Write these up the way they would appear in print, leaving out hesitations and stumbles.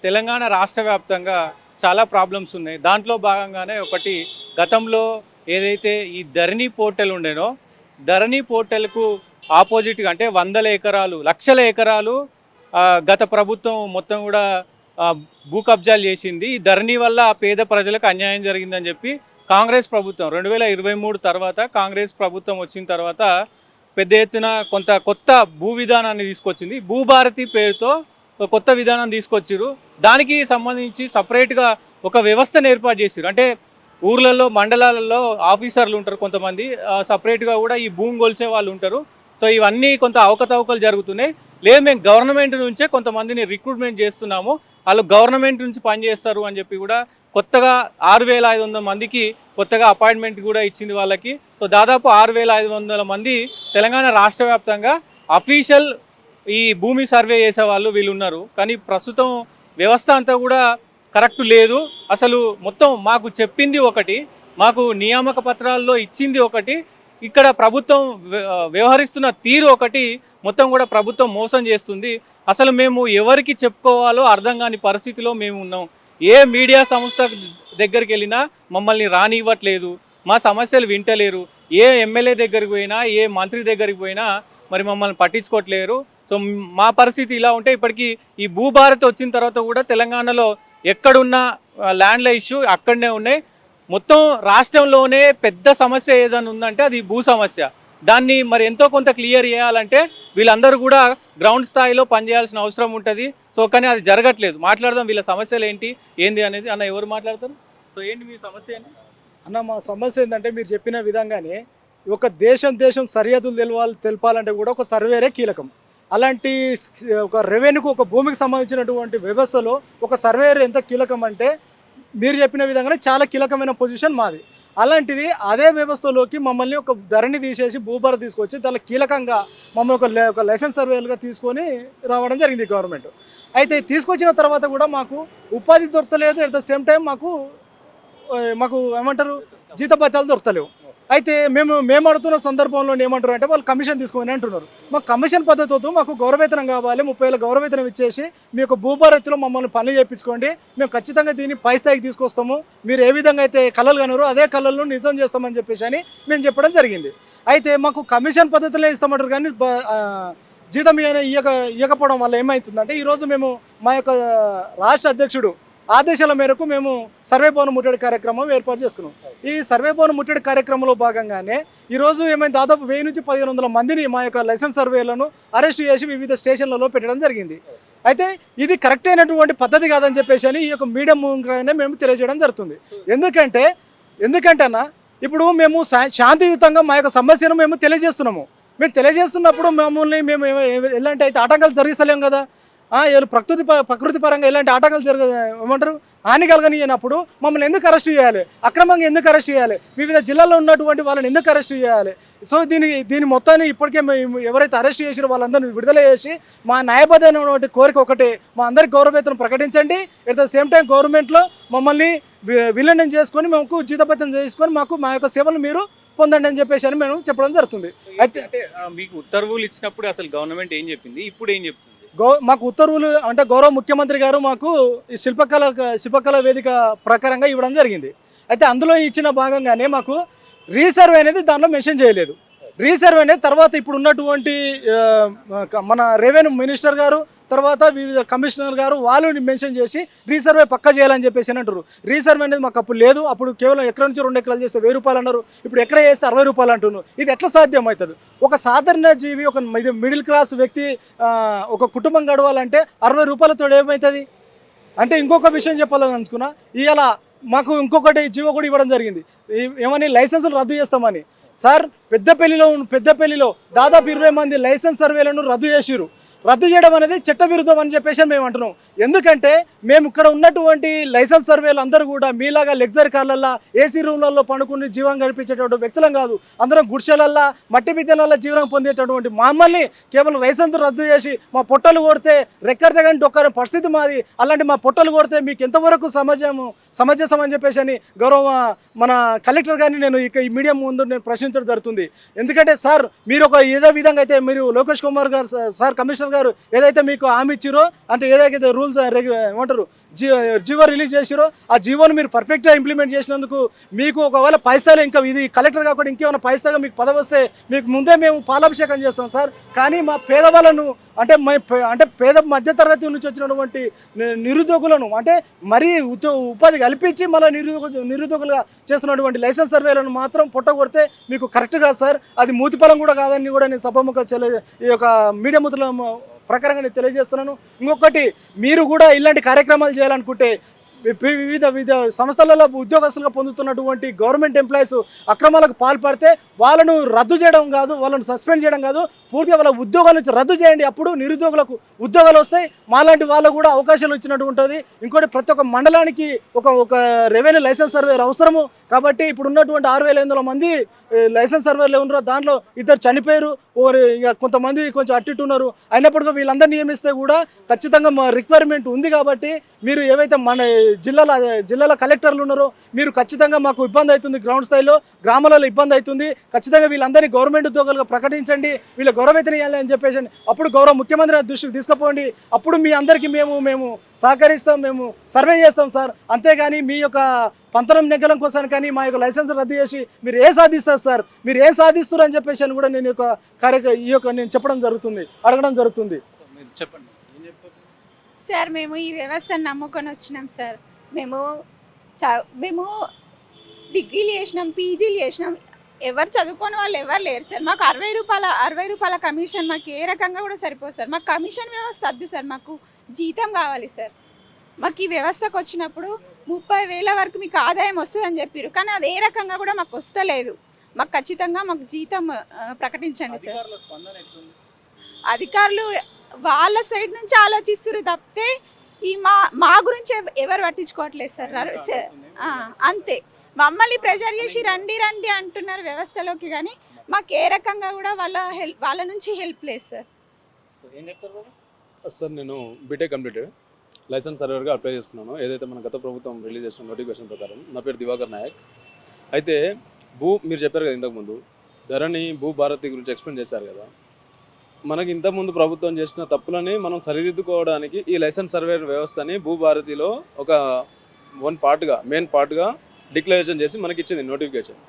తెలంగాణ రాష్ట్ర వ్యాప్తంగా చాలా ప్రాబ్లమ్స్ ఉన్నాయి. దాంట్లో భాగంగానే ఒకటి గతంలో ఏదైతే ఈ ధరణి పోర్టల్ ఉండేనో, ధరణి పోర్టల్‌కు ఆపోజిట్‌గా అంటే వందల ఎకరాలు, లక్షల ఎకరాలు గత ప్రభుత్వం మొత్తం కూడా భూ కబ్జాలు చేసింది. ఈ ధరణి వల్ల పేద ప్రజలకు అన్యాయం జరిగిందని చెప్పి కాంగ్రెస్ ప్రభుత్వం 2023 తర్వాత కాంగ్రెస్ ప్రభుత్వం వచ్చిన తర్వాత పెద్ద ఎత్తున కొత్త భూ విధానాన్ని తీసుకొచ్చింది. భూభారతి పేరుతో ఒక కొత్త విధానం తీసుకొచ్చిర్రు. దానికి సంబంధించి సపరేట్‌గా ఒక వ్యవస్థను ఏర్పాటు చేసిర్రు. అంటే ఊర్లలో, మండలాలలో ఆఫీసర్లు ఉంటారు కొంతమంది. సపరేట్‌గా కూడా ఈ భూమి కొలిచే వాళ్ళు ఉంటారు. సో ఇవన్నీ కొంత అవకతవకలు జరుగుతున్నాయి. లేదు మేము గవర్నమెంట్ నుంచే కొంతమందిని రిక్రూట్మెంట్ చేస్తున్నాము, వాళ్ళు గవర్నమెంట్ నుంచి పనిచేస్తారు అని చెప్పి కూడా కొత్తగా 6500 మందికి కొత్తగా అపాయింట్మెంట్ కూడా ఇచ్చింది వాళ్ళకి. సో దాదాపు 6500 మంది తెలంగాణ రాష్ట్ర వ్యాప్తంగా అఫీషియల్ ఈ భూమి సర్వే చేసే వాళ్ళు వీళ్ళు ఉన్నారు. కానీ ప్రస్తుతం వ్యవస్థ అంతా కూడా కరెక్ట్ లేదు. అసలు మొత్తం మాకు చెప్పింది ఒకటి, మాకు నియామక పత్రాల్లో ఇచ్చింది ఒకటి, ఇక్కడ ప్రభుత్వం వ్యవహరిస్తున్న తీరు ఒకటి, మొత్తం కూడా ప్రభుత్వం మోసం చేస్తుంది. అసలు మేము ఎవరికి చెప్పుకోవాలో అర్థం కాని పరిస్థితిలో మేము ఉన్నాం. ఏ మీడియా సంస్థ దగ్గరికి వెళ్ళినా మమ్మల్ని రానివ్వట్లేదు, మా సమస్యలు వింటలేరు. ఏ ఎమ్మెల్యే దగ్గరికి పోయినా, ఏ మంత్రి దగ్గరికి పోయినా మరి మమ్మల్ని పట్టించుకోవట్లేరు. సో మా పరిస్థితి ఇలా ఉంటే ఇప్పటికీ ఈ భూభారతి వచ్చిన తర్వాత కూడా తెలంగాణలో ఎక్కడున్న ల్యాండ్ల ఇష్యూ అక్కడనే ఉన్నాయి. మొత్తం రాష్ట్రంలోనే పెద్ద సమస్య ఏదైనా ఉందంటే అది భూ సమస్య. దాన్ని మరి ఎంతో కొంత క్లియర్ చేయాలంటే వీళ్ళందరూ కూడా గ్రౌండ్ స్థాయిలో పనిచేయాల్సిన అవసరం ఉంటుంది. సో కానీ అది జరగట్లేదు. మాట్లాడదాం వీళ్ళ సమస్యలు ఏంది అనేది. అన్న ఎవరు మాట్లాడతారు? సో ఏంటి మీ సమస్య ఏంటి అన్న? మా సమస్య ఏంటంటే మీరు చెప్పిన విధంగానే ఒక దేశం సరిహద్దులు తెలపాలంటే కూడా ఒక సర్వేరే కీలకం. అలాంటి ఒక రెవెన్యూకు, ఒక భూమికి సంబంధించినటువంటి వ్యవస్థలో ఒక సర్వేయర్ ఎంత కీలకం అంటే మీరు చెప్పిన విధంగానే చాలా కీలకమైన పొజిషన్ మాది. అలాంటిది అదే వ్యవస్థలోకి మమ్మల్ని ఒక ధరణి తీసేసి భూభారతి తీసుకొచ్చి దానిలో కీలకంగా మమ్మల్ని ఒక లైసెన్స్ సర్వేలుగా తీసుకొని రావడం జరిగింది గవర్నమెంట్. అయితే తీసుకొచ్చిన తర్వాత కూడా మాకు ఉపాధి దొరకలేదు. అట్ ద సేమ్ టైం మాకు ఏమంటారు, జీతభత్యాలు దొరకలేవు. అయితే మేము అడుగుతున్న సందర్భంలో ఏమంటారు అంటే వాళ్ళు కమిషన్ తీసుకోమని అంటున్నారు. మాకు కమిషన్ పద్ధతితో మాకు గౌరవేతనం కావాలి, 30,000 గౌరవేతనం ఇచ్చేసి మీ యొక్క భూభారతిలో మమ్మల్ని పనులు చేయించుకోండి, మేము ఖచ్చితంగా దీన్ని పై స్థాయికి తీసుకొస్తాము, మీరు ఏ విధంగా అయితే కళలు కనరు అదే కళలను నిజం చేస్తామని చెప్పేసి అని మేము చెప్పడం జరిగింది. అయితే మాకు కమిషన్ పద్ధతిలో ఇస్తామంటారు కానీ జీతం ఇవ్వకపోవడం వల్ల ఏమవుతుందంటే ఈరోజు మేము మా యొక్క రాష్ట్ర అధ్యక్షుడు ఆదేశాల మేరకు మేము సర్వే భవన ముట్టడి కార్యక్రమం ఏర్పాటు చేసుకున్నాం. ఈ సర్వే భవన ముట్టడి కార్యక్రమంలో భాగంగానే ఈరోజు ఏమైంది, దాదాపు 1000 నుంచి 1500 మందిని మా యొక్క లైసెన్స్ సర్వేలను అరెస్ట్ చేసి వివిధ స్టేషన్లలో పెట్టడం జరిగింది. అయితే ఇది కరెక్ట్ అయినటువంటి పద్ధతి కాదని చెప్పేసి అని ఈ యొక్క మీడియా మూలంగానే మేము తెలియజేయడం జరుగుతుంది. ఎందుకంటే అన్న ఇప్పుడు మేము శాంతియుతంగా మా యొక్క సమస్యను మేము తెలియజేస్తున్నప్పుడు మేము ఎలాంటి అయితే ఆటంకాలు జరిగిస్తలేం కదా. ప్రకృతి పరంగా ఎలాంటి ఆటంకాలు ఏమంటారు హాని కలగనియనప్పుడు మమ్మల్ని ఎందుకు అరెస్ట్ చేయాలి, అక్రమంగా ఎందుకు అరెస్ట్ చేయాలి, వివిధ జిల్లాల్లో ఉన్నటువంటి వాళ్ళని ఎందుకు అరెస్ట్ చేయాలి? సో దీని మొత్తాన్ని ఇప్పటికే మేము ఎవరైతే అరెస్ట్ చేసిరో వాళ్ళందరినీ విడుదల చేసి మా న్యాయబద్ధమైనటువంటి కోరిక ఒకటి, మా అందరికి గౌరవవేతనం ప్రకటించండి. ఎట్ ద సేమ్ టైం గవర్నమెంట్లో మమ్మల్ని విలీనం చేసుకొని మాకు జీతభత్యం చేసుకొని మా యొక్క సేవలు మీరు పొందండి అని చెప్పేసి అని మేము చెప్పడం జరుగుతుంది. అయితే మీకు ఉత్తర్వులు ఇచ్చినప్పుడు అసలు గవర్నమెంట్ ఏం చెప్పింది, ఇప్పుడు ఏం చెప్తుంది? మాకు ఉత్తర్వులు అంటే గౌరవ ముఖ్యమంత్రి గారు మాకు ఈ శిల్పకళ వేదిక ప్రకారంగా ఇవ్వడం జరిగింది. అయితే అందులో ఇచ్చిన భాగంగానే మాకు రీసర్వే అనేది దానిలో మెన్షన్ చేయలేదు. రీసర్వే అనేది తర్వాత ఇప్పుడు ఉన్నటువంటి మన రెవెన్యూ మినిస్టర్ గారు, తర్వాత వివిధ కమిషనర్ గారు వాళ్ళు మెన్షన్ చేసి రీసర్వే పక్కా చేయాలని చెప్పేసి అని అంటారు. రీసర్వే అనేది మాకు అప్పుడు లేదు. అప్పుడు కేవలం ఎకరం నుంచి 2 ఎకరాలు చేస్తే 1000 రూపాయలు అన్నారు, ఇప్పుడు ఎకరా చేస్తే 60 రూపాయలు అంటున్నారు. ఇది ఎట్లా సాధ్యం అవుతుంది? ఒక సాధారణ జీవి, ఒక మిడిల్ క్లాస్ వ్యక్తి ఒక కుటుంబం గడవాలంటే 60 రూపాయలతో ఏమవుతుంది అంటే? ఇంకొక విషయం చెప్పాలని అనుకున్నా, ఇవాళ మాకు ఇంకొకటి జీవో కూడా ఇవ్వడం జరిగింది. ఏమని లైసెన్సులు రద్దు చేస్తామని. సార్ పెద్దపల్లిలో దాదాపు 20 మంది లైసెన్స్ సర్వేలను రద్దు చేయడం అనేది చట్టవిరుద్ధం అని చెప్పేసి మేము అంటున్నాం. ఎందుకంటే మేము ఇక్కడ ఉన్నటువంటి లైసెన్స్ సర్వేలు అందరూ కూడా మీలాగా లగ్జరీ కార్లల్లో ఏసీ రూమ్లలో పండుకుని జీవం గడిపించేటువంటి వ్యక్తులం కాదు. అందరం గుడిసెలల్లో మట్టి బిద్దెలల్లో జీవనం పొందేటటువంటి మమ్మల్ని కేవలం లైసెన్స్ రద్దు చేసి మా పొట్టలు కొడితే రెక్కడితే కానీ డొక్కని పరిస్థితి మాది. అలాంటి మా పొట్టలు కొడితే మీకు ఎంతవరకు సమంజసం అని చెప్పేసి అని గౌరవ మన కలెక్టర్ గారిని నేను ఈ మీడియా ముందు నేను ప్రశ్నించడం జరుగుతుంది. ఎందుకంటే సార్ మీరు ఏదో విధంగా అయితే మీరు లోకేష్ కుమార్ గారు సార్ కమిషనర్ గారు ఏదైతే మీకు హామీ ఇచ్చిరో అంటే ఏదైతే రూల్స్ ఏమంటారు జీవో రిలీజ్ చేసిరో ఆ జీవోని మీరు పర్ఫెక్ట్గా ఇంప్లిమెంట్ చేసినందుకు మీకు ఒకవేళ పైసలు ఇంకా ఇది కలెక్టర్ కాకుండా ఇంకేమైనా పైసలుగా మీకు పదవి వస్తే మీకు ముందే మేము పాలాభిషేకం చేస్తాం సార్. కానీ మా పేదవాళ్ళను అంటే పేద మధ్యతరగతి నుంచి వచ్చినటువంటి నిరుద్యోగులను అంటే మరీ ఉపాధి కల్పించి మళ్ళీ నిరుద్యోగులుగా చేస్తున్నటువంటి లైసెన్స్ సర్వేలను మాత్రం పొట్టగొడితే మీకు కరెక్ట్ కాదు సార్. అది మూతిఫలం కూడా కాదని కూడా నేను సభముఖ ఈ యొక్క మీడియా ముద్రల ప్రకారంగా నేను తెలియజేస్తున్నాను. ఇంకొకటి, మీరు కూడా ఇలాంటి కార్యక్రమాలు చేయాలనుకుంటే వివిధ సంస్థలలో ఉద్యోగస్తులుగా పొందుతున్నటువంటి గవర్నమెంట్ ఎంప్లాయీస్ అక్రమాలకు పాల్పడితే వాళ్ళను రద్దు చేయడం కాదు, వాళ్ళను సస్పెండ్ చేయడం కాదు, పూర్తిగా వాళ్ళ ఉద్యోగాల నుంచి రద్దు చేయండి. అప్పుడు నిరుద్యోగులకు ఉద్యోగాలు వస్తాయి, మాలాంటి వాళ్ళకు కూడా అవకాశాలు ఇచ్చినట్టు ఉంటుంది. ఇంకోటి, ప్రతి ఒక్క మండలానికి ఒక రెవెన్యూ లైసెన్స్ సర్వేర్ అవసరము. కాబట్టి ఇప్పుడు ఉన్నటువంటి 6,500 మంది లైసెన్స్ సర్వేర్లు ఉన్నారో దాంట్లో 2 చనిపోయారు, ఇక కొంతమంది కొంచెం అట్టిట్టు ఉన్నారు. అయినప్పటికీ వీళ్ళందరూ నియమిస్తే కూడా ఖచ్చితంగా మా రిక్వైర్మెంట్ ఉంది. కాబట్టి మీరు ఏవైతే మన జిల్లాల కలెక్టర్లు ఉన్నారో మీరు ఖచ్చితంగా మాకు ఇబ్బంది అవుతుంది, గ్రౌండ్ స్థాయిలో గ్రామాలలో ఇబ్బంది అవుతుంది, ఖచ్చితంగా వీళ్ళందరినీ గవర్నమెంట్ ఉద్యోగాలుగా ప్రకటించండి, వీళ్ళ గౌరవేతనం ఇవ్వాలి అని చెప్పేసి అప్పుడు గౌరవ ముఖ్యమంత్రి దృష్టికి తీసుకుపోండి. అప్పుడు మీ అందరికీ మేము సహకరిస్తాం, మేము సర్వే చేస్తాం సార్. అంతేగాని మీ యొక్క పంతనం నెగ్గలం కోసం కానీ మా యొక్క లైసెన్స్ రద్దు చేసి మీరు ఏం సాధిస్తారు సార్, మీరు ఏం సాధిస్తారు అని చెప్పేసి అని కూడా నేను నేను చెప్పడం జరుగుతుంది, అడగడం జరుగుతుంది. చెప్పండి. సార్, మేము ఈ వ్యవస్థను నమ్ముకొని వచ్చినాం సార్. మేము డిగ్రీలు చేసినాం, పీజీలు చేసినాం, ఎవరు చదువుకొని వాళ్ళు ఎవరు లేరు సార్. మాకు 60 రూపాయల కమిషన్ మాకు ఏ రకంగా కూడా సరిపోదు సార్. మాకు కమిషన్ వ్యవస్థ వద్దు సార్, మాకు జీతం కావాలి సార్. మాకు ఈ వ్యవస్థకు వచ్చినప్పుడు 30,000 వరకు మీకు ఆదాయం వస్తుందని చెప్పారు, కానీ అది ఏ రకంగా కూడా మాకు వస్తలేదు. మాకు ఖచ్చితంగా మాకు జీతం ప్రకటించండి సార్. అధికారులు వాళ్ళ సైడ్ నుంచి ఆలోచిస్తారు తప్పితే ఈ మా గురించి ఎవరు పట్టించుకోవట్లేదు సార్. అంతే, మమ్మల్ని ప్రెజర్ చేసి రండి అంటున్నారు వ్యవస్థలోకి, కానీ మాకు ఏ రకంగా కూడా వాళ్ళ నుంచి హెల్ప్ లేదు సార్. సార్, నేను బీటెక్ కంప్లీటెడ్ లైసెన్స్ సర్వేర్గా అప్లై చేసుకున్నాను. ఏదైతే మన గత ప్రభుత్వం రిలీజ్ చేసిన నోటిఫికేషన్ ప్రకారం. నా పేరు దివాకర్ నాయక్. అయితే మీరు చెప్పారు కదా ఇంతకుముందు ధరణి భూభారతి గురించి ఎక్స్ప్లెయిన్ చేశారు కదా. మనకి ఇంతకుముందు ప్రభుత్వం చేసిన తప్పులని మనం సరిదిద్దుకోవడానికి ఈ లైసెన్స్ సర్వే వ్యవస్థని భూభారతిలో ఒక మెయిన్ పార్ట్గా డిక్లరేషన్ చేసి మనకి ఇచ్చింది నోటిఫికేషన్.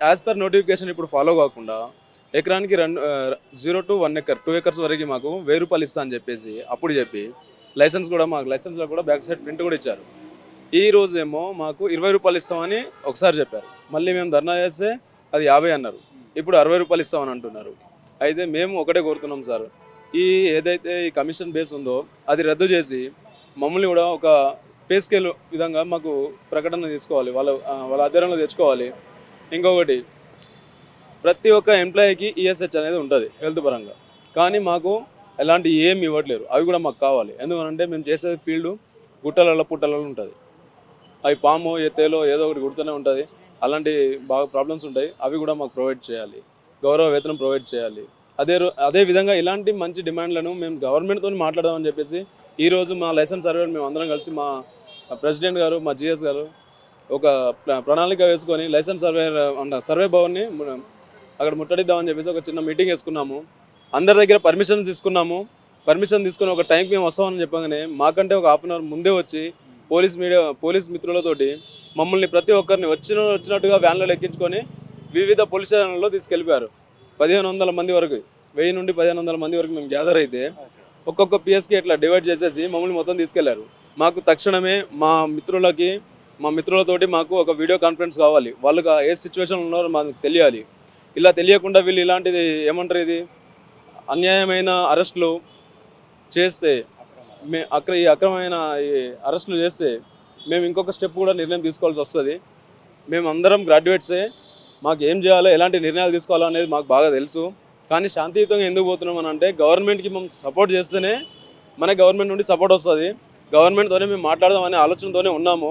యాజ్ పర్ నోటిఫికేషన్ ఇప్పుడు ఫాలో కాకుండా ఎకరానికి 0 to 1 acre 2 acres వరకు మాకు 1000 రూపాయలు ఇస్తా అని చెప్పేసి అప్పుడు చెప్పి మాకు లైసెన్స్లో కూడా బ్యాక్ సైడ్ ప్రింట్ కూడా ఇచ్చారు. ఈ రోజు ఏమో మాకు 20 రూపాయలు ఇస్తామని ఒకసారి చెప్పారు, మళ్ళీ మేము ధర్నా చేస్తే అది 50 అన్నారు, ఇప్పుడు 60 రూపాయలు ఇస్తామని అంటున్నారు. అయితే మేము ఒకటే కోరుతున్నాం సార్, ఏదైతే ఈ కమిషన్ బేస్ ఉందో అది రద్దు చేసి మమ్మల్ని కూడా ఒక పే స్కేల్ విధంగా మాకు ప్రకటన తీసుకోవాలి, వాళ్ళ ఆధ్వర్యంలో తెచ్చుకోవాలి. ఇంకొకటి, ప్రతి ఒక్క ఎంప్లాయీకి ఈఎస్హెచ్ అనేది ఉంటుంది హెల్త్ పరంగా, కానీ మాకు ఎలాంటి ఏమి ఇవ్వట్లేరు. అవి కూడా మాకు కావాలి. ఎందుకంటే మేము చేసే ఫీల్డ్ గుట్టలలో పుట్టలలో ఉంటుంది, అవి పాము తేలో ఏదో ఒకటి గుడుతూనే ఉంటుంది. అలాంటి బాగా ప్రాబ్లమ్స్ ఉంటాయి, అవి కూడా మాకు ప్రొవైడ్ చేయాలి, గౌరవ వేతనం ప్రొవైడ్ చేయాలి. అదే విధంగా ఇలాంటి మంచి డిమాండ్లను మేము గవర్నమెంట్తో మాట్లాడదామని చెప్పేసి ఈరోజు మా లైసెన్స్ సర్వేర్ మేము అందరం కలిసి మా ప్రెసిడెంట్ గారు, మా జిఎస్ గారు ఒక ప్రణాళిక వేసుకొని లైసెన్స్ సర్వే భవన్ని అక్కడ ముట్టడిద్దామని చెప్పేసి ఒక చిన్న మీటింగ్ వేసుకున్నాము. అందరి దగ్గర పర్మిషన్ తీసుకున్నాము. పర్మిషన్ తీసుకుని ఒక టైంకి మేము వస్తామని చెప్పగానే మాకంటే ఒక హాఫ్ అన్ అవర్ ముందే వచ్చి పోలీస్ మిత్రులతోటి మమ్మల్ని ప్రతి ఒక్కరిని వచ్చినట్టుగా వ్యాన్లో ఎక్కించుకొని వివిధ పోలీస్ స్టేషన్లలో తీసుకెళ్ళిపోయారు. 1500 మంది వరకు, 1000 నుండి 1500 మంది వరకు మేము గ్యాదర్ అయితే ఒక్కొక్క పిఎస్కి ఇట్లా డివైడ్ చేసేసి మమ్మల్ని మొత్తం తీసుకెళ్లారు. మాకు తక్షణమే మా మిత్రులతోటి మాకు ఒక వీడియో కాన్ఫరెన్స్ కావాలి, వాళ్ళకి ఏ సిచ్యువేషన్ ఉన్నారో మాకు తెలియాలి. ఇలా తెలియకుండా వీళ్ళు ఇలాంటిది ఏమంటారు, ఇది అన్యాయమైన అరెస్టులు చేస్తే ఈ అక్రమమైన అరెస్టులు చేస్తే మేము ఇంకొక స్టెప్ కూడా నిర్ణయం తీసుకోవాల్సి వస్తుంది. మేము అందరం గ్రాడ్యుయేట్సే, మాకు ఏం చేయాలో ఎలాంటి నిర్ణయాలు తీసుకోవాలో అనేది మాకు బాగా తెలుసు. కానీ శాంతియుతంగా ఎందుకు పోతున్నాం అని అంటే గవర్నమెంట్కి మేము సపోర్ట్ చేస్తేనే మన గవర్నమెంట్ నుండి సపోర్ట్ వస్తుంది. గవర్నమెంట్తోనే మేము మాట్లాడదామనే ఆలోచనతోనే ఉన్నాము.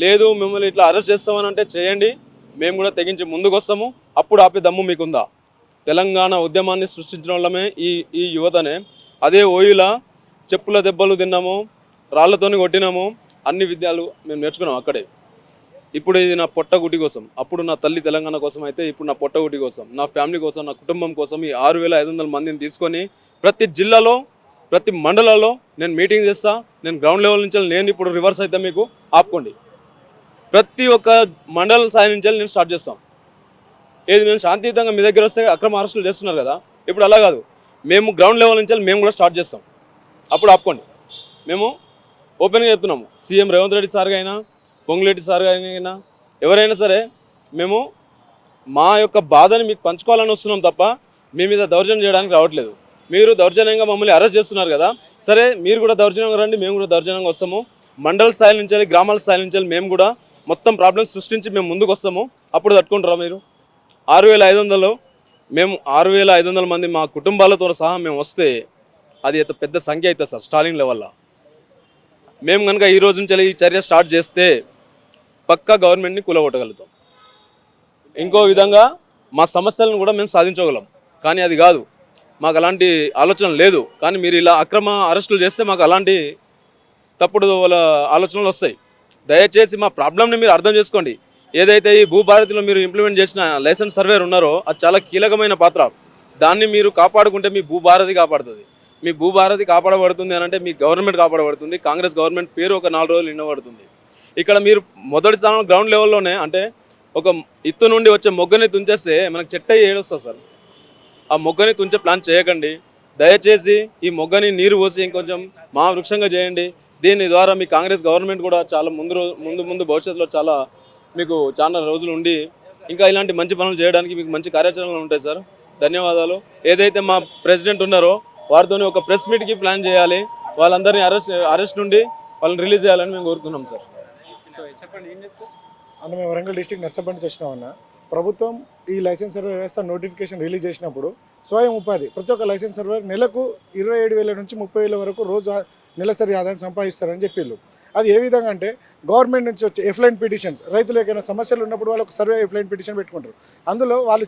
లేదు మిమ్మల్ని ఇట్లా అరెస్ట్ చేస్తామని అంటే చేయండి, మేము కూడా తెగించి ముందుకు వస్తాము. అప్పుడు ఆపే దమ్ము మీకుందా? తెలంగాణ ఉద్యమాన్ని సృష్టించిన వాళ్ళమే ఈ యువతనే. అదే ఓయిలా చెప్పుల దెబ్బలు తిన్నాము, రాళ్లతోని కొట్టినాము, అన్ని విద్యలు మేము నేర్చుకున్నాం అక్కడే. ఇప్పుడు ఇది నా పొట్టగుటి కోసం, అప్పుడు నా తల్లి తెలంగాణ కోసం అయితే ఇప్పుడు నా పొట్టగుటి కోసం, నా ఫ్యామిలీ కోసం, నా కుటుంబం కోసం ఈ 6500 మందిని తీసుకొని ప్రతి జిల్లాలో ప్రతి మండలాల్లో నేను మీటింగ్ చేస్తా, నేను గ్రౌండ్ లెవెల్ నుంచి నేను ఇప్పుడు రివర్స్ అయితే మీకు ఆపుకోండి. ప్రతి ఒక్క మండల స్థాయి నుంచి నేను స్టార్ట్ చేస్తాం. ఏది మేము శాంతియుతంగా మీ దగ్గర వస్తే అక్రమ అరెస్టులు చేస్తున్నారు కదా, ఇప్పుడు అలా కాదు, మేము గ్రౌండ్ లెవెల్ నుంచి మేము కూడా స్టార్ట్ చేస్తాం. అప్పుడు ఆపుకోండి. మేము ఓపెన్గా చెప్తున్నాము, సీఎం రేవంత్ రెడ్డి సార్ అయినా, పొంగులేటి సార్ అయినా, ఎవరైనా సరే మేము మా యొక్క బాధని మీకు పంచుకోవాలని వస్తున్నాం తప్ప మీ మీద దౌర్జన్యం చేయడానికి రావట్లేదు. మీరు దౌర్జన్యంగా మమ్మల్ని అరెస్ట్ చేస్తున్నారు కదా, సరే మీరు కూడా దౌర్జన్యంగా రండి, మేము కూడా దౌర్జన్యంగా వస్తాము. మండల స్థాయి నుంచి వెళ్ళి గ్రామాల స్థాయి నుంచి వెళ్ళి మేము కూడా మొత్తం ప్రాబ్లమ్స్ సృష్టించి మేము ముందుకు వస్తాము. అప్పుడు తట్టుకుంటారా మీరు? 6500 మేము 6500 మంది మా కుటుంబాలతో సహా మేము వస్తే అది ఎంత పెద్ద సంఖ్య అవుతుంది సార్ స్టాలిన్ లెవెల్లో. మేము కనుక ఈ రోజు నుంచి ఈ చర్య స్టార్ట్ చేస్తే పక్కా గవర్నమెంట్ని కూలగొట్టగలుగుతాం. ఇంకో విధంగా మా సమస్యలను కూడా మేము సాధించగలం. కానీ అది కాదు, మాకు అలాంటి ఆలోచన లేదు. కానీ మీరు ఇలా అక్రమ అరెస్టులు చేస్తే మాకు అలాంటి తప్పుడు వాళ్ళ ఆలోచనలు వస్తాయి. దయచేసి మా ప్రాబ్లంని మీరు అర్థం చేసుకోండి. ఏదైతే ఈ భూభారతిలో మీరు ఇంప్లిమెంట్ చేసిన లైసెన్స్ సర్వేర్ ఉన్నారో అది చాలా కీలకమైన పాత్ర. దాన్ని మీరు కాపాడుకుంటే మీ భూభారతి కాపాడుతుంది. మీ భూభారతి కాపాడబడుతుంది అని అంటే మీ గవర్నమెంట్ కాపాడబడుతుంది. కాంగ్రెస్ గవర్నమెంట్ పేరు ఒక 4 రోజులు నిండబడుతుంది. ఇక్కడ మీరు మొదటి స్థానం గ్రౌండ్ లెవెల్లోనే అంటే ఒక ఇత్తు నుండి వచ్చే మొగ్గని తుంచేస్తే మనకు చెట్టు ఏడొస్తుంది సార్. ఆ మొగ్గని తుంచే ప్లాన్ చేయకండి. దయచేసి ఈ మొగ్గని నీరు పోసి ఇంకొంచెం మహావృక్షంగా చేయండి. దీని ద్వారా మీ కాంగ్రెస్ గవర్నమెంట్ కూడా చాలా ముందు భవిష్యత్తులో మీకు చాలా రోజులు ఉండి ఇంకా ఇలాంటి మంచి పనులు చేయడానికి మీకు మంచి కార్యాచరణలు ఉంటాయి సార్. ధన్యవాదాలు. ఏదైతే మా ప్రెసిడెంట్ ఉన్నారో వారితోని ఒక ప్రెస్ మీట్కి ప్లాన్ చేయాలి. వాళ్ళందరినీ అరెస్ట్ నుండి వాళ్ళని రిలీజ్ చేయాలని మేము కోరుతున్నాం సార్. చెప్పండి, ఏం చెప్తారు? అన్న మేము వరంగల్ డిస్ట్రిక్ట్ నర్సంపేట చేసినామన్న. ప్రభుత్వం ఈ లైసెన్స్ సర్వే వ్యవస్థ నోటిఫికేషన్ రిలీజ్ చేసినప్పుడు స్వయం ఉపాధి ప్రతి ఒక్క లైసెన్స్ సర్వే నెలకు 27,000 నుంచి 30,000 వరకు రోజు నెలసరి ఆదాయం సంపాదిస్తారని చెప్పిళ్ళు. అది ఏ విధంగా అంటే గవర్నమెంట్ నుంచి వచ్చే ఎఫ్లైన్ పిటిషన్స్, రైతులు ఏదైనా సమస్యలు ఉన్నప్పుడు వాళ్ళు ఒక సర్వే ఎఫ్లైన్ పిటిషన్ పెట్టుకుంటారు. అందులో వాళ్ళు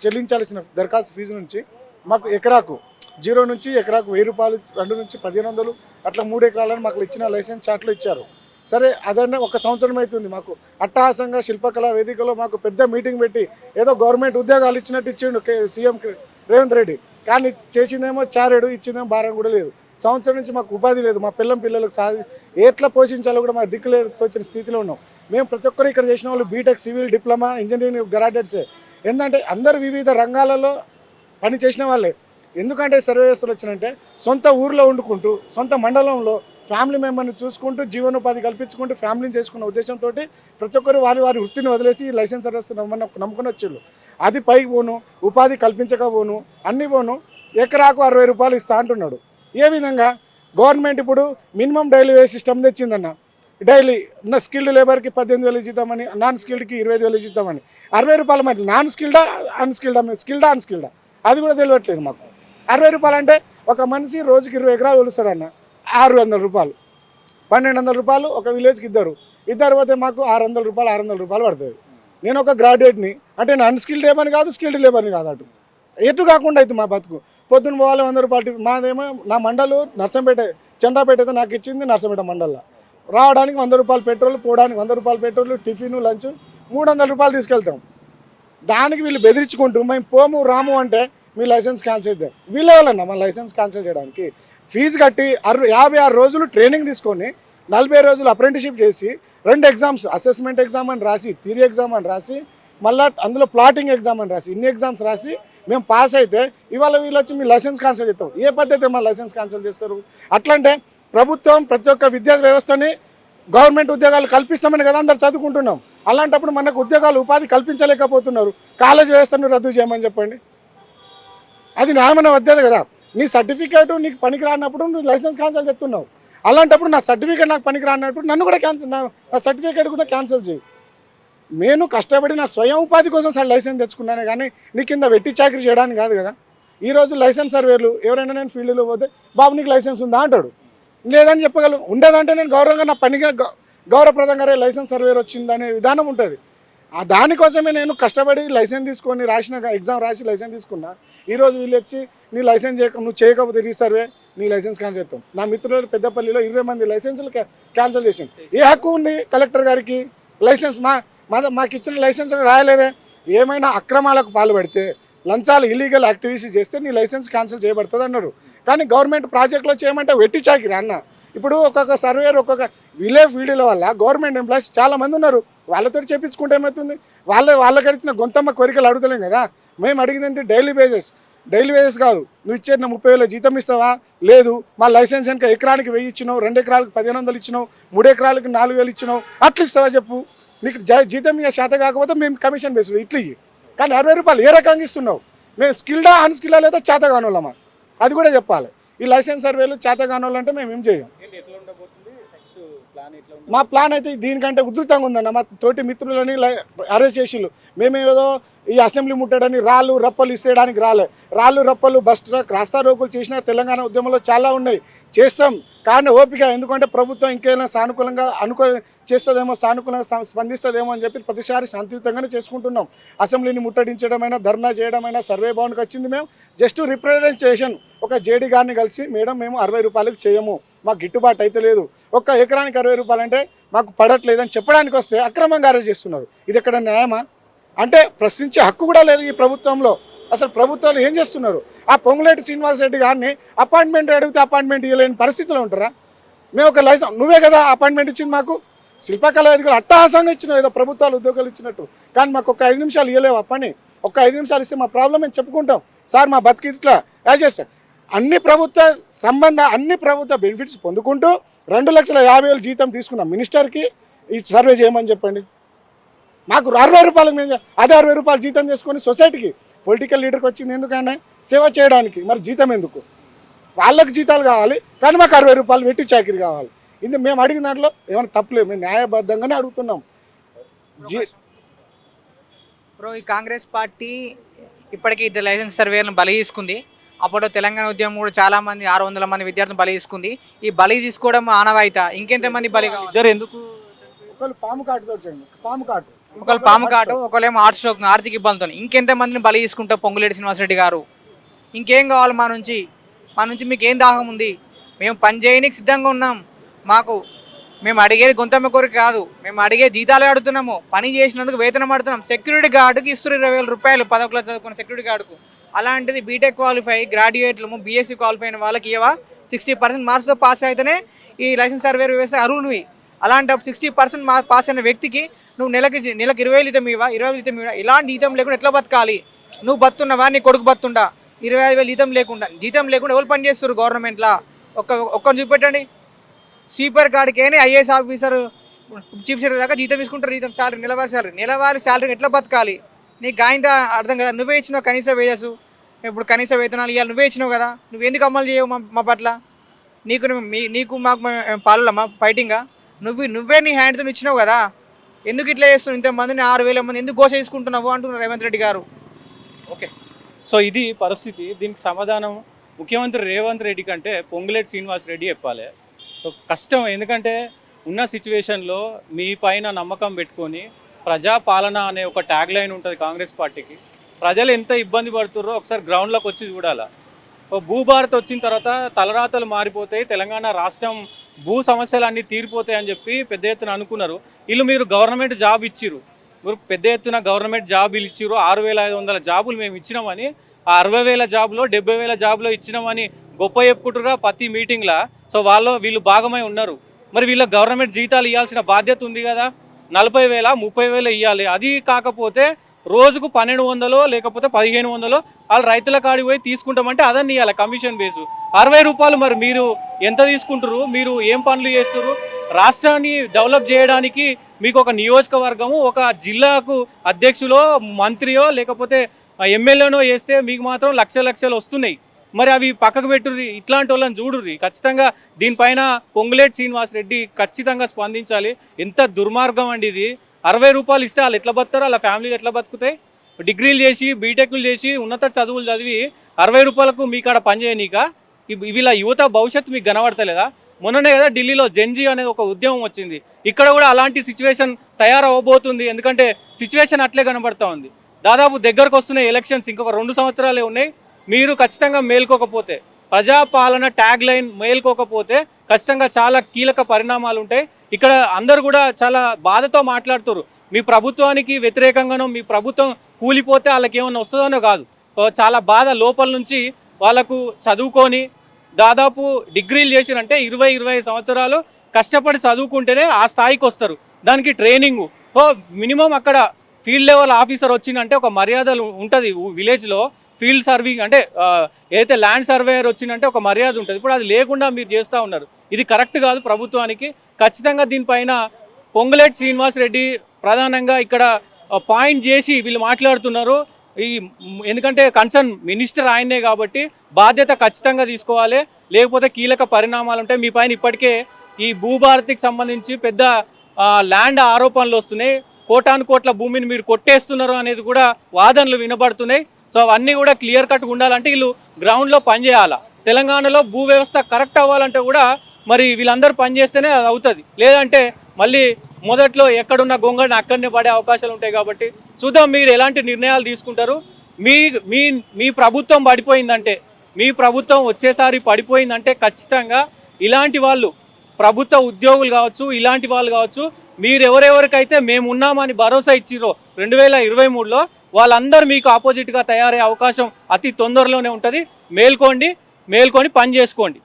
చెల్లించాల్సిన దరఖాస్తు ఫీజు నుంచి మాకు ఎకరాకు 0 నుంచి ఎకరాకు 1,000 రూపాయలు, 2 నుంచి 1,500 అట్లా 3 ఎకరాలని మాకు ఇచ్చిన లైసెన్స్ చార్ట్లో ఇచ్చారు. సరే అదన్నా 1 సంవత్సరం అవుతుంది. మాకు అట్టహాసంగా శిల్పకళా వేదికలో మాకు పెద్ద మీటింగ్ పెట్టి ఏదో గవర్నమెంట్ ఉద్యోగాలు ఇచ్చినట్టు ఇచ్చిండు సీఎం రేవంత్ రెడ్డి. కానీ చేసిందేమో చారేడు, ఇచ్చిందేమో భారం కూడా లేదు. సంవత్సరం నుంచి మాకు ఉపాధి లేదు. మా పిల్లలకు ఎట్లా పోషించాలో కూడా మాకు దిక్కు లేదు వచ్చిన స్థితిలో ఉన్నాం. మేము ప్రతి ఒక్కరు ఇక్కడ చేసిన వాళ్ళు బీటెక్, సివిల్, డిప్లొమా, ఇంజనీరింగ్ గ్రాడ్యుయేట్సే. ఏంటంటే అందరు వివిధ రంగాలలో పని చేసిన వాళ్ళే. ఎందుకంటే సర్వే వ్యవస్థలు వచ్చినంటే సొంత ఊర్లో వండుకుంటూ సొంత మండలంలో ఫ్యామిలీ మెంబర్ని చూసుకుంటూ జీవనోపాధి కల్పించుకుంటూ ఫ్యామిలీని చేసుకున్న ఉద్దేశంతో ప్రతి ఒక్కరు వారి వృత్తిని వదిలేసి లైసెన్స్ సర్వీస్ నమ్ముకొని వచ్చేళ్ళు. అది పైకి పోను, ఉపాధి కల్పించకపోను, అన్నీ పోను, ఎకరాకు 60 రూపాయలు ఇస్తా అంటున్నాడు. ఏ విధంగా గవర్నమెంట్ ఇప్పుడు మినిమం డైలీ వేజ్ సిస్టమ్ తెచ్చిందన్న. డైలీ ఉన్న స్కిల్డ్ లేబర్కి 18,000 ఇద్దామని, నాన్ స్కిల్డ్కి 25,000 ఇద్దామని. 60 రూపాయలు మరి నాన్ స్కిల్డా అన్స్కిల్డా అది కూడా తెలియట్లేదు మాకు. 60 రూపాయలు అంటే ఒక మనిషి రోజుకి 20 ఎకరాలు కొలుస్తాడన్న, 600 రూపాయలు, 1,200 రూపాయలు ఒక విలేజ్కి ఇద్దరు పోతే మాకు 600 రూపాయలు పడుతుంది. నేను ఒక గ్రాడ్యుయేట్ని అంటే నేను అన్స్కిల్డ్ లేబర్ని కాదు, స్కిల్డ్ లేబర్ని కాదు. ఎటు కాకుండా అయితే మా బతుకు పొద్దున్న పోవాలి 100 రూపాయలు. మాదేమో నా మండలు నర్సంపేట, చంద్రాపేట అయితే నాకు ఇచ్చింది నర్సంపేట మండల్లో. రావడానికి 100 రూపాయలు పెట్రోల్, పోవడానికి 100 రూపాయలు పెట్రోల్, టిఫిన్, లంచ్ 300 రూపాయలు తీసుకెళ్తాం. దానికి వీళ్ళు బెదిరించుకుంటూ మేము రాము అంటే మీ లైసెన్స్ క్యాన్సిల్ చేద్దాం. వీళ్ళే వాళ్ళన్నా మా లైసెన్స్ క్యాన్సిల్ చేయడానికి ఫీజు కట్టి 56 రోజులు ట్రైనింగ్ తీసుకొని 40 రోజులు అప్రెంటిషిప్ చేసి 2 ఎగ్జామ్స్, అసెస్మెంట్ ఎగ్జామ్ అని రాసి, థియరీ ఎగ్జామ్ అని రాసి, మళ్ళీ అందులో ప్లాటింగ్ ఎగ్జామ్ అని రాసి, ఇన్ని ఎగ్జామ్స్ రాసి మేము పాస్ అయితే ఇవాళ వీళ్ళు వచ్చి మీ లైసెన్స్ క్యాన్సిల్ చేస్తాం. ఏ పద్ధతి మా లైసెన్స్ క్యాన్సిల్ చేస్తారు? అట్లంటే ప్రభుత్వం ప్రతి ఒక్క విద్యా వ్యవస్థని గవర్నమెంట్ ఉద్యోగాలు కల్పిస్తామని కదా అందరు చదువుకుంటున్నాం. అలాంటప్పుడు మనకు ఉద్యోగాలు ఉపాధి కల్పించలేకపోతున్నారు. కాలేజ్ వ్యవస్థను రద్దు చేయమని చెప్పండి. అది న్యాయమైన పద్ధతి కదా. నీ సర్టిఫికేట్ నీకు పనికి రానప్పుడు నువ్వు లైసెన్స్ క్యాన్సిల్ చెప్తున్నావు. అలాంటప్పుడు నా సర్టిఫికేట్ నాకు పనికి రానప్పుడు నన్ను కూడా నా సర్టిఫికేట్ కూడా క్యాన్సిల్ చేయి. నేను కష్టపడి నా స్వయం ఉపాధి కోసం సార్ లైసెన్స్ తెచ్చుకున్నానే కానీ నీ కింద వెట్టి చాకరీ చేయడానికి కాదు కదా. ఈరోజు లైసెన్స్ సర్వేలు ఎవరైనా నేను ఫీల్డ్లో పోతే బాబు నీకు లైసెన్స్ ఉందా అంటాడు. లేదని చెప్పగలను. ఉండేదంటే నేను గౌరవంగా నా పనికి గౌరవప్రదంగా లైసెన్స్ సర్వేర్ వచ్చిందనే విధానం ఉంటుంది. దానికోసమే నేను కష్టపడి లైసెన్స్ తీసుకొని ఎగ్జామ్ రాసి లైసెన్స్ తీసుకున్నా. ఈరోజు వీళ్ళు వచ్చి నీ లైసెన్స్ నువ్వు చేయకపోతే రీసర్వే నీ లైసెన్స్ క్యాన్సిల్ చేస్తాం. నా మిత్రులు పెద్దపల్లిలో 20 మంది లైసెన్సులు క్యాన్సిల్ చేసింది. ఏ హక్కు ఉంది కలెక్టర్ గారికి? లైసెన్స్ మాకు ఇచ్చిన లైసెన్స్ రాయలేదే. ఏమైనా అక్రమాలకు పాల్పడితే లంచాలు ఇల్లీగల్ యాక్టివిటీస్ చేస్తే నీ లైసెన్స్ క్యాన్సిల్ చేయబడుతుంది అన్నారు. కానీ గవర్నమెంట్ ప్రాజెక్టులో చేయమంటే వెట్టి చాకిరి అన్న. ఇప్పుడు ఒక్కొక్క సర్వేర్ ఒక్కొక్క విలేజ్ వీడియోల వల్ల గవర్నమెంట్ ఎంప్లాయీస్ చాలామంది ఉన్నారు, వాళ్ళతో చేపించుకుంటే ఏమవుతుంది? వాళ్ళకి అడిగిన గొంతమ్మ కోరికలు అడుగుతలేం కదా. మేము అడిగింది డైలీ వేజెస్ కాదు. నువ్వు ఇచ్చే 30,000 జీతం ఇస్తావా? లేదు. మా లైసెన్స్ కనుక ఎకరానికి 1000 ఇచ్చినావు, 2 ఎకరాలకు 1500 ఇచ్చినావు, 3 ఎకరాలకు 4000 ఇచ్చినావు, అట్లా ఇస్తావా చెప్పు? నీకు జీతం ఇక శాత కాకపోతే మేము కమిషన్ బేస్డ్ ఇట్లా ఇయ్యి. కానీ 60 రూపాయలు ఏ రకంగా ఇస్తున్నావు? మేము స్కిల్డా అన్స్కిల్డా లేదా చేత కానోళ్ళమా అది కూడా చెప్పాలి. ఈ లైసెన్స్ సర్వేలు చేత కానోళ్ళంటే మేము ఏం చేయం. మా ప్లాన్ అయితే దీనికంటే ఉధృతంగా ఉందన్న. మా తోటి మిత్రులని అరెస్ట్ చేసిళ్ళు. మేమేదో ఈ అసెంబ్లీ ముట్టడని రాళ్ళు రప్పలు ఇసేయడానికి రాళ్ళు రప్పలు బస్ ట్రక్ రాస్తా రోకులు చేసిన తెలంగాణ ఉద్యమంలో చాలా ఉన్నాయి, చేస్తాం. కానీ ఓపిక, ఎందుకంటే ప్రభుత్వం ఇంకేమైనా సానుకూలంగా చేస్తుందేమో, సానుకూలంగా స్పందిస్తుందేమో అని చెప్పి ప్రతిసారి శాంతియుతంగానే చేసుకుంటున్నాం. అసెంబ్లీని ముట్టడించడమైనా, ధర్నా చేయడమైనా, సర్వే భవన్కి వచ్చింది మేము జస్ట్ రిప్రజెంటేషన్. ఒక జేడీ గారిని కలిసి మేడం మేము 60 రూపాయలకు చేయము, మాకు గిట్టుబాటు అయితే లేదు, ఒక్క ఎకరానికి 60 రూపాయలు అంటే మాకు పడట్లేదని చెప్పడానికి వస్తే అక్రమంగా అరెస్ట్ చేస్తున్నారు. ఇది ఎక్కడ న్యాయమా? అంటే ప్రశ్నించే హక్కు కూడా లేదు ఈ ప్రభుత్వంలో. అసలు ప్రభుత్వాలు ఏం చేస్తున్నారు? ఆ పొంగులేటి శ్రీనివాసరెడ్డి గారిని అపాయింట్మెంట్ అడిగితే అపాయింట్మెంట్ ఇవ్వలేని పరిస్థితిలో ఉంటారా? మేము ఒక లైసెన్స్, నువ్వే కదా అపాయింట్మెంట్ ఇచ్చింది మాకు, శిల్పకళ వేదికలు అట్టహాసంగా ఇచ్చినావు ఏదో ప్రభుత్వాలు ఉద్యోగాలు ఇచ్చినట్టు. కానీ మాకు ఒక 5 నిమిషాలు ఇవ్వలేవు ఆ పని. ఒక 5 నిమిషాలు ఇస్తే మా ప్రాబ్లం మేము చెప్పుకుంటాం. సార్ మా బతికి ఇట్లా చేస్తాం. అన్ని ప్రభుత్వ బెనిఫిట్స్ పొందుకుంటూ 2,50,000 జీతం తీసుకున్నాం మినిస్టర్కి. ఈ సర్వే చేయమని చెప్పండి. మాకు 60 రూపాయలకు మేము అదే 60 రూపాయలు జీతం చేసుకొని సొసైటీకి పొలిటికల్ లీడర్కి వచ్చింది ఎందుకన్నా? సేవ చేయడానికి. మరి జీతం ఎందుకు? వాళ్ళకు జీతాలు కావాలి, కానీ మాకు 60 రూపాయలు వెట్టి చాకిరి కావాలి. ఇది మేము అడిగిన దాంట్లో ఏమైనా తప్పులేదు, మేము న్యాయబద్ధంగానే అడుగుతున్నాం. ఈ కాంగ్రెస్ పార్టీ ఇప్పటికీ ఇద్దరు లైసెన్స్ సర్వేలను బలి తీసుకుంది. అప్పుడు తెలంగాణ ఉద్యమం కూడా చాలా మంది 600 మంది విద్యార్థులు బలి తీసుకుంది. ఈ బలి తీసుకోవడం ఆనవాయిత. ఇంకెంతమంది బలి కావాలి? ఇద్దరు ఎందుకు? ఒకళ్ళు పాము కాటుతో ఒకళ్ళు పాము కాటు, ఒకళ్ళేమో హార్ట్ స్ట్రోక్, ఆర్థిక ఇబ్బందులతో. ఇంకెంతమందిని బలి తీసుకుంటావు పొంగులేటి శ్రీనివాసరెడ్డి గారు? ఇంకేం కావాలి మా నుంచి మీకు ఏం దాహం ఉంది? మేము పని చేయడానికి సిద్ధంగా ఉన్నాం. మేము అడిగేది గొంతమ్మ కోరిక కాదు, మేము అడిగే జీతాలే అడుగుతున్నాము. పని చేసినందుకు వేతనం అడుగుతున్నాం. సెక్యూరిటీ గార్డుకి ఇస్తారు 20,000 రూపాయలు, 10వ క్లాస్ చదువుకున్న సెక్యూరిటీ గార్డుకు. అలాంటిది బీటెక్ క్వాలిఫై, గ్రాడ్యుయేట్లము, బీఎస్సీ క్వాలిఫై అయిన వాళ్ళకి ఇవ్వవా? 60% మార్క్స్తో పాస్ అయితేనే ఈ లైసెన్స్ సర్వే వ్యవస్థ అర్హులువి. అలాంటప్పుడు 60% పాస్ అయిన వ్యక్తికి నువ్వు నెలకి 20,000 జీతం ఇవ్వా, 20,000 జీతం ఇవ్వా? ఇలాంటి జీతం లేకుండా ఎట్లా బతకాలి? నువ్వు బతున్నవా? నీ కొడుకు బతుండా? 25,000 జీతం లేకుండా ఎవరు పని చేస్తారు గవర్నమెంట్లో? ఒక్కరిని చూపెట్టండి. స్వీపర్ కాడికి ఐఏఎస్ ఆఫీసర్, చీఫ్ సెక్రటరీ దాకా జీతం తీసుకుంటారు. జీతం సాలరీ, నెలవారీ సాలరీ ఎట్లా బతకాలి? నీకు గాయంత అర్థం కదా. నువ్వే ఇచ్చినావు కనీస వేజెస్, ఇప్పుడు కనీస వేతనాలు ఇవ్వాలి, నువ్వే ఇచ్చినావు కదా. నువ్వు ఎందుకు అమలు చేయవు మా పట్ల? నీకు మాకు పాలమ్మా ఫైటింగా? నువ్వే నీ హ్యాండ్తో ఇచ్చినావు కదా. ఎందుకు ఇట్లా చేస్తున్నావు? ఇంతమందిని 6,000 మంది ఎందుకు ఘోష చేసుకుంటున్నావు అంటున్నారు రేవంత్ రెడ్డి గారు. ఓకే, సో ఇది పరిస్థితి. దీనికి సమాధానం ముఖ్యమంత్రి రేవంత్ రెడ్డి కంటే పొంగులేటి శ్రీనివాసరెడ్డి చెప్పాలి. కష్టం, ఎందుకంటే ఉన్న సిచ్యువేషన్లో మీ పైన నమ్మకం పెట్టుకొని ప్రజాపాలన అనే ఒక ట్యాగ్ లైన్ ఉంటుంది కాంగ్రెస్ పార్టీకి. ప్రజలు ఎంత ఇబ్బంది పడుతున్నారో ఒకసారి గ్రౌండ్లోకి వచ్చి చూడాలి. భూభారత్ వచ్చిన తర్వాత తలరాతలు మారిపోతాయి, తెలంగాణ రాష్ట్రం భూ సమస్యలు అన్నీ తీరిపోతాయి అని చెప్పి పెద్ద ఎత్తున అనుకున్నారు. మీరు గవర్నమెంట్ జాబ్ ఇచ్చిర్రు, మీరు పెద్ద ఎత్తున గవర్నమెంట్ జాబ్ ఇచ్చిర్రు. 6,500 జాబులు మేము ఇచ్చినామని, ఆ 60,000 జాబులో 70,000 జాబులో ఇచ్చినామని గొప్ప చెప్పుకుంటున్నా ప్రతి మీటింగ్లో. సో వీళ్ళు భాగమై ఉన్నారు. మరి వీళ్ళ గవర్నమెంట్ జీతాలు ఇవ్వాల్సిన బాధ్యత ఉంది కదా. 40,000 30,000 ఇవ్వాలి. అది కాకపోతే రోజుకు 1,200 లేకపోతే 1,500 వాళ్ళు రైతుల కాడికి పోయి తీసుకుంటామంటే అదని ఇవ్వాలి కమిషన్ బేసు. 60 రూపాయలు మరి మీరు ఎంత తీసుకుంటారు? మీరు ఏం పనులు చేస్తారు? రాష్ట్రాన్ని డెవలప్ చేయడానికి మీకు ఒక నియోజకవర్గము, ఒక జిల్లాకు అధ్యక్షులో, మంత్రియో లేకపోతే ఎమ్మెల్యేనో వేస్తే మీకు మాత్రం లక్షలు వస్తున్నాయి. మరి అవి పక్కకు పెట్టుర్రి, ఇట్లాంటి వాళ్ళని చూడుర్రి. ఖచ్చితంగా దీనిపైన పొంగులేటి శ్రీనివాసరెడ్డి ఖచ్చితంగా స్పందించాలి. ఎంత దుర్మార్గం అండి ఇది. 60 రూపాయలు ఇస్తే వాళ్ళు ఎట్లా బతుకుతారు? వాళ్ళ ఫ్యామిలీలు ఎట్లా బతుకుతాయి? డిగ్రీలు చేసి, బీటెక్లు చేసి, ఉన్నత చదువులు చదివి 60 రూపాయలకు మీ కాడ పని చేయనీక వీళ్ళ యువత భవిష్యత్తు మీకు కనబడతలేదా? మొన్ననే కదా ఢిల్లీలో జెన్జీ అనేది ఒక ఉద్యమం వచ్చింది. ఇక్కడ కూడా అలాంటి సిచ్యువేషన్ తయారవబోతుంది. ఎందుకంటే సిచ్యువేషన్ అట్లే కనబడతా ఉంది. దాదాపు దగ్గరకు వస్తున్నాయి ఎలక్షన్స్, ఇంకొక 2 సంవత్సరాలే ఉన్నాయి. మీరు ఖచ్చితంగా మేల్కోకపోతే, ప్రజాపాలన ట్యాగ్ లైన్ మేల్కోకపోతే ఖచ్చితంగా చాలా కీలక పరిణామాలు ఉంటాయి. ఇక్కడ అందరూ కూడా చాలా బాధతో మాట్లాడుతారు. మీ ప్రభుత్వానికి వ్యతిరేకంగానో, మీ ప్రభుత్వం కూలిపోతే వాళ్ళకి ఏమన్నా వస్తుందనో కాదు, చాలా బాధ లోపల నుంచి వాళ్ళకు చదువుకొని దాదాపు డిగ్రీలు చేసినంటే 20-25 సంవత్సరాలు కష్టపడి చదువుకుంటేనే ఆ స్థాయికి వస్తారు. దానికి ట్రైనింగ్ సో మినిమం అక్కడ ఫీల్డ్ లెవెల్ ఆఫీసర్ వచ్చిందంటే ఒక మర్యాదలు ఉంటుంది విలేజ్లో. ఫీల్డ్ సర్వింగ్ అంటే ఏదైతే ల్యాండ్ సర్వేయర్ వచ్చిందంటే ఒక మర్యాద ఉంటుంది. ఇప్పుడు అది లేకుండా మీరు చేస్తూ ఉన్నారు. ఇది కరెక్ట్ కాదు ప్రభుత్వానికి. ఖచ్చితంగా దీనిపైన పొంగులేటి శ్రీనివాస్ రెడ్డి ప్రధానంగా ఇక్కడ పాయింట్ చేసి వీళ్ళు మాట్లాడుతున్నారు. ఎందుకంటే కన్సర్న్ మినిస్టర్ ఆయనే కాబట్టి బాధ్యత ఖచ్చితంగా తీసుకోవాలి. లేకపోతే కీలక పరిణామాలు ఉంటాయి. మీ పైన ఇప్పటికే ఈ భూభారతికి సంబంధించి పెద్ద ల్యాండ్ ఆరోపణలు వస్తున్నాయి. కోటాను కోట్ల భూమిని మీరు కొట్టేస్తున్నారు అనేది కూడా వాదనలు వినబడుతున్నాయి. సో అవన్నీ కూడా క్లియర్ కట్గా ఉండాలంటే వీళ్ళు గ్రౌండ్లో పనిచేయాలా. తెలంగాణలో భూ వ్యవస్థ కరెక్ట్ అవ్వాలంటే కూడా మరి వీళ్ళందరూ పనిచేస్తేనే అది అవుతుంది. లేదంటే మళ్ళీ మొదట్లో ఎక్కడున్న గొంగడిని అక్కడనే పడే అవకాశాలు ఉంటాయి. కాబట్టి చూద్దాం మీరు ఎలాంటి నిర్ణయాలు తీసుకుంటారు. మీ మీ మీ ప్రభుత్వం పడిపోయిందంటే, మీ ప్రభుత్వం వచ్చేసారి పడిపోయిందంటే ఖచ్చితంగా ఇలాంటి వాళ్ళు ప్రభుత్వ ఉద్యోగులు కావచ్చు, ఇలాంటి వాళ్ళు కావచ్చు, మీరు ఎవరెవరికైతే మేము ఉన్నామని భరోసా ఇచ్చిరో 2023లో వాళ్ళందరూ మీకు ఆపోజిట్గా తయారయ్యే అవకాశం అతి తొందరలోనే ఉంటుంది. మేల్కొని పని చేసుకోండి.